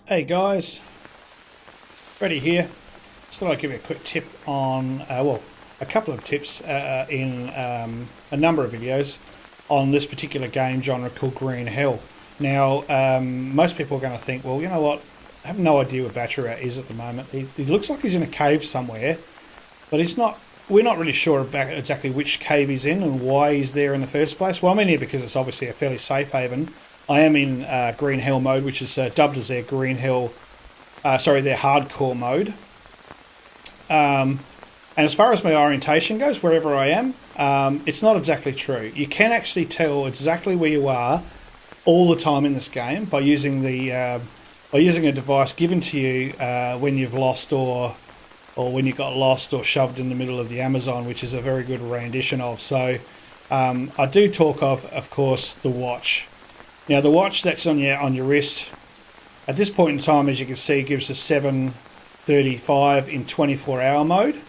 Hey guys, Freddie here. Just thought I'd give you a quick tip on, a couple of tips in a number of videos on this particular game genre called Green Hell. Now, most people are going to think, well, you know what, I have no idea where Baccarat is at the moment. He looks like he's in a cave somewhere, but it's not. We're not really sure about exactly which cave he's in and why he's there in the first place. Well, I'm in here because it's obviously a fairly safe haven. I am in Green Hell mode, which is dubbed as their Green Hell, their hardcore mode. And as far as my orientation goes, wherever I am, it's not exactly true. You can actually tell exactly where you are all the time in this game by using a device given to you when you've lost or when you got lost or shoved in the middle of the Amazon, which is a very good rendition of. So I do talk of course, the watch. Now, the watch that's on your wrist, at this point in time, as you can see, gives us 7:35 in 24-hour mode.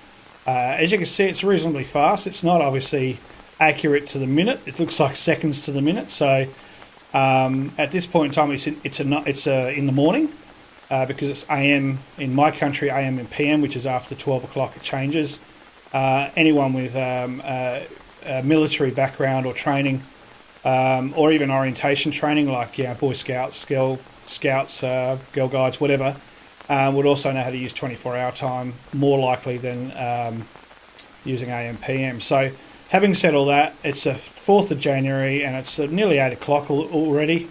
As you can see, it's reasonably fast. It's not obviously accurate to the minute. It looks like seconds to the minute. So at this point in time, it's in the morning because it's AM in my country, AM and PM, which is after 12 o'clock. It changes. Anyone with a military background or training, or even orientation training, like Boy Scouts, Girl Scouts, Girl Guides, whatever, would also know how to use 24-hour time more likely than using AM PM. So, having said all that, it's the 4th of January and it's nearly 8 o'clock already,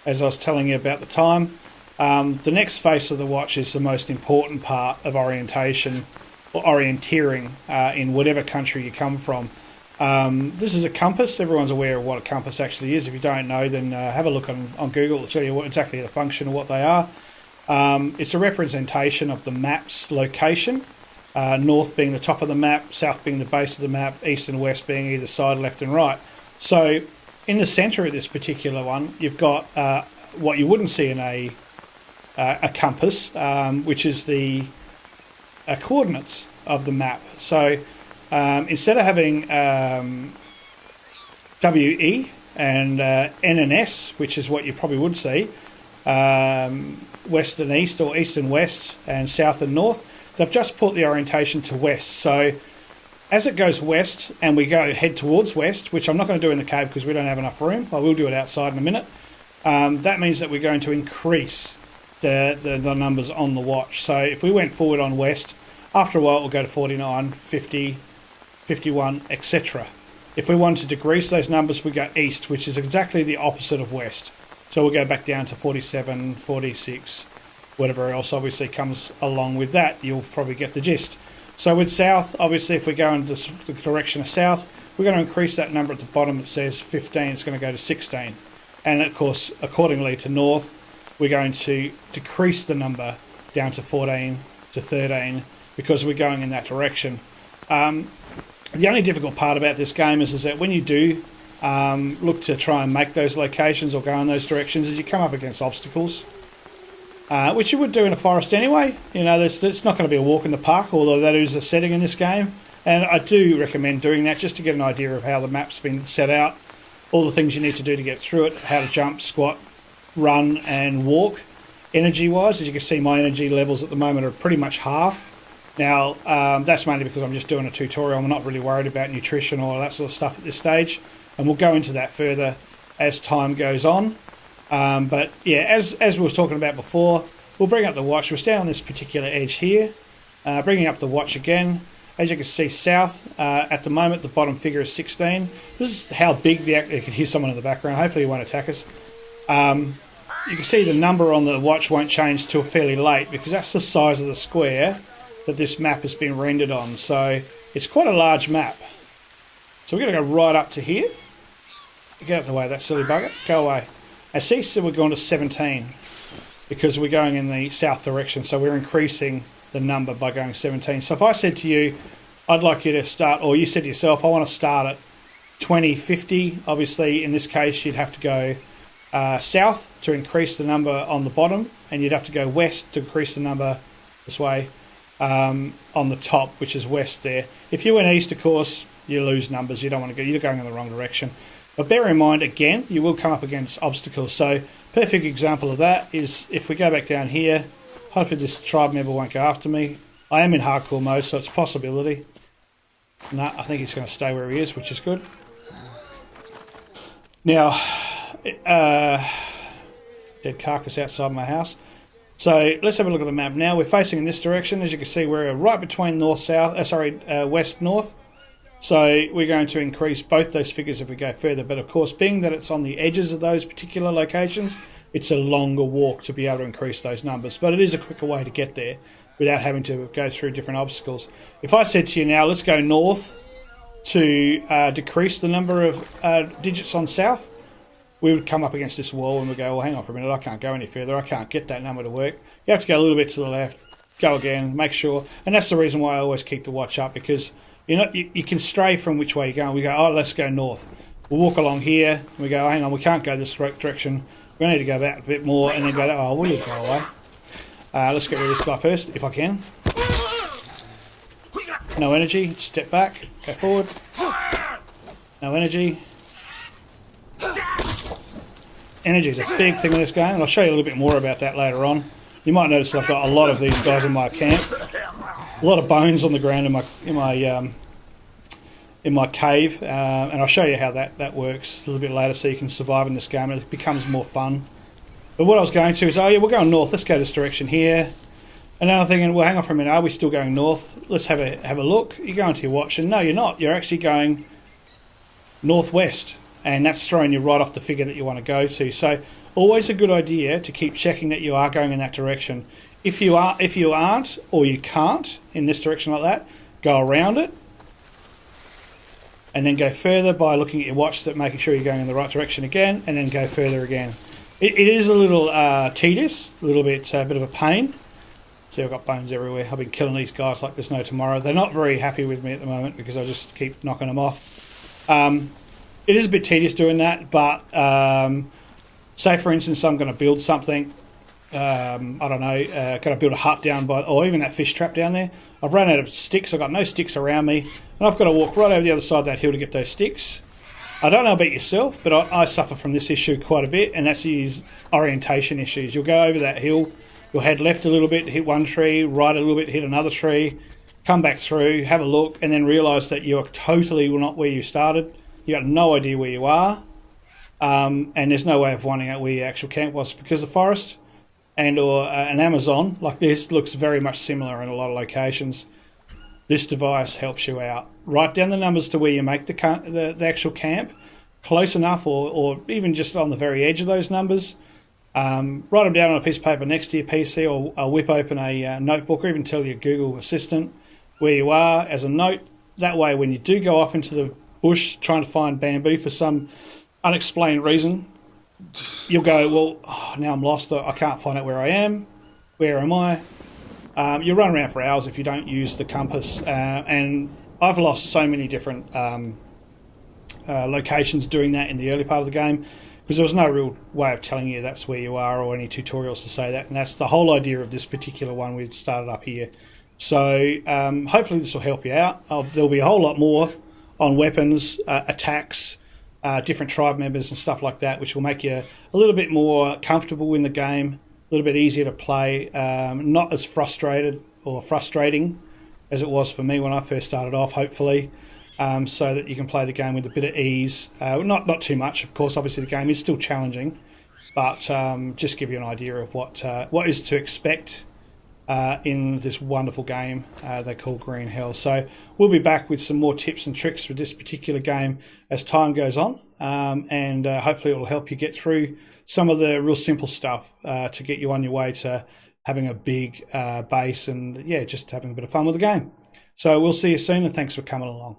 as I was telling you about the time. The next face of the watch is the most important part of orientation or orienteering in whatever country you come from. This is a compass. Everyone's aware of what a compass actually is. If you don't know, then have a look on Google. It'll tell you exactly the function of what they are. It's a representation of the map's location, north being the top of the map, south being the base of the map, east and west being either side, left and right. So in the centre of this particular one, you've got what you wouldn't see in a compass, which is the coordinates of the map. So instead of having WE and N and S, which is what you probably would see, west and east or east and west and south and north, they've just put the orientation to west. So as it goes west and we head towards west, which I'm not going to do in the cave because we don't have enough room, I will do it outside in a minute, that means that we're going to increase the numbers on the watch. So if we went forward on west, after a while it will go to 49, 50, 51, etc. If we wanted to decrease those numbers, we go east, which is exactly the opposite of west. So we'll go back down to 47, 46, whatever else obviously comes along with that. You'll probably get the gist. So with south, obviously if we go in the direction of south, we're going to increase that number at the bottom. It says 15, it's going to go to 16. And of course, accordingly to north, we're going to decrease the number down to 14 to 13 because we're going in that direction. The only difficult part about this game is that when you do look to try and make those locations or go in those directions, is you come up against obstacles, which you would do in a forest anyway. You know, it's not going to be a walk in the park, although that is a setting in this game. And I do recommend doing that just to get an idea of how the map's been set out, all the things you need to do to get through it, how to jump, squat, run and walk. Energy-wise, as you can see, my energy levels at the moment are pretty much half. Now, that's mainly because I'm just doing a tutorial. I'm not really worried about nutrition or that sort of stuff at this stage. And we'll go into that further as time goes on. But yeah, as we were talking about before, we'll bring up the watch. We'll stay on this particular edge here. Bringing up the watch again. As you can see, south, at the moment, the bottom figure is 16. This is how big you can hear someone in the background. Hopefully he won't attack us. You can see the number on the watch won't change till fairly late because that's the size of the square that this map has been rendered on. So it's quite a large map. So we're going to go right up to here. Get out of the way, that silly bugger. Go away. And see, so we're going to 17 because we're going in the south direction. So we're increasing the number by going 17. So if I said to you, I'd like you to start, or you said to yourself, I want to start at 2050. Obviously, in this case, you'd have to go south to increase the number on the bottom, and you'd have to go west to increase the number this way on the top, which is west there. If you went east, of course, you lose numbers. You don't want to go. You're going in the wrong direction. But bear in mind, again, you will come up against obstacles. So Perfect example of that is if we go back down here, hopefully this tribe member won't go after me. I am in hardcore mode, so it's a possibility. No, I think he's going to stay where he is, which is good. Now, dead carcass outside my house. So let's have a look at the map now. We're facing in this direction. As you can see, we're right between west-north. So we're going to increase both those figures if we go further. But of course, being that it's on the edges of those particular locations, it's a longer walk to be able to increase those numbers. But it is a quicker way to get there without having to go through different obstacles. If I said to you now, let's go north to decrease the number of digits on south, we would come up against this wall and we'd go, well, hang on for a minute, I can't go any further. I can't get that number to work. You have to go a little bit to the left, go again, make sure. And that's the reason why I always keep the watch up, because you can stray from which way you're going. We go, oh, let's go north. We'll walk along here. And we go, hang on, we can't go this direction. We need to go back a bit more, and then go, oh, will you go away? Let's get rid of this guy first, if I can. No energy. Step back. Go forward. No energy. Energy is a big thing in this game, and I'll show you a little bit more about that later on. You might notice that I've got a lot of these guys in my camp. A lot of bones on the ground in my cave, and I'll show you how that works a little bit later, so you can survive in this game and it becomes more fun. But what I was going to is, oh yeah, we're going north. Let's go this direction here. And then I'm thinking, well, hang on for a minute. Are we still going north? Let's have a look. You go into your watch, and no, you're not. You're actually going northwest, and that's throwing you right off the figure that you want to go to. So always a good idea to keep checking that you are going in that direction. If you aren't, or you can't in this direction like that, go around it, and then go further by looking at your watch, making sure you're going in the right direction again, and then go further again. It is a little tedious, a little bit a bit of a pain. See, I've got bones everywhere. I've been killing these guys like there's no tomorrow. They're not very happy with me at the moment because I just keep knocking them off. It is a bit tedious doing that, but say for instance I'm going to build something. I don't know, going to build a hut down by, or even that fish trap down there. I've run out of sticks. I've got no sticks around me, and I've got to walk right over the other side of that hill to get those sticks. I don't know about yourself, but I suffer from this issue quite a bit, and that's these orientation issues. You'll go over that hill, you'll head left a little bit, hit one tree, right a little bit, hit another tree, come back through, have a look, and then realise that you're totally not where you started. You got no idea where you are, and there's no way of finding out where your actual camp was, because the forest or an Amazon like this looks very much similar in a lot of locations. This device helps you out. Write down the numbers to where you make the actual camp, close enough, or even just on the very edge of those numbers. Write them down on a piece of paper next to your PC, or whip open a notebook, or even tell your Google Assistant where you are as a note. That way, when you do go off into the bush trying to find bamboo for some unexplained reason, you'll go, well, now I'm lost. I can't find out where I am. Where am I? You'll run around for hours if you don't use the compass. And I've lost so many different locations doing that in the early part of the game, because there was no real way of telling you that's where you are, or any tutorials to say that. And that's the whole idea of this particular one we've started up here. So hopefully this will help you out. There'll be a whole lot more on weapons, attacks, different tribe members and stuff like that, which will make you a little bit more comfortable in the game, a little bit easier to play, not as frustrating as it was for me when I first started off, hopefully, so that you can play the game with a bit of ease. Not too much, of course. Obviously the game is still challenging, but just give you an idea of what is to expect in this wonderful game they call Green Hell. So we'll be back with some more tips and tricks with this particular game as time goes on, and hopefully it will help you get through some of the real simple stuff to get you on your way to having a big base and, yeah, just having a bit of fun with the game. So we'll see you soon, and thanks for coming along.